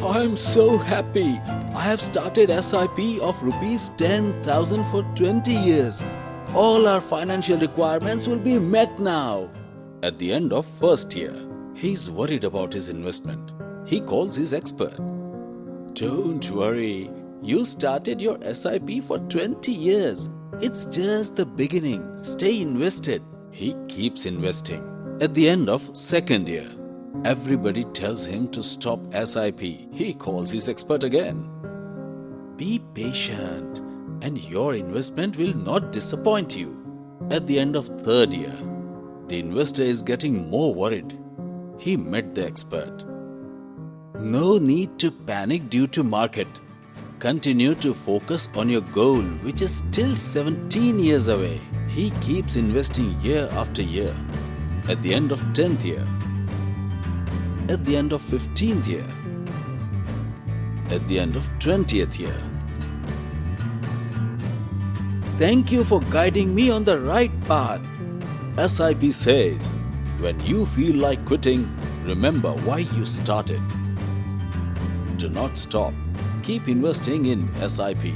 I'm so happy. I have started SIP of rupees 10,000 for 20 years. All our financial requirements will be met now. At the end of first year, he's worried about his investment. He calls his expert. Don't worry. You started your SIP for 20 years. It's just the beginning. Stay invested. He keeps investing. At the end of second year, everybody tells him to stop SIP. He calls his expert again. Be patient and your investment will not disappoint you. At the end of third year, the investor is getting more worried. He met the expert. No need to panic due to market. Continue to focus on your goal, which is still 17 years away. He keeps investing year after year. At the end of 10th year, at the end of 15th year, at the end of 20th year. Thank you for guiding me on the right path. SIP says, when you feel like quitting, remember why you started. Do not stop. Keep investing in SIP.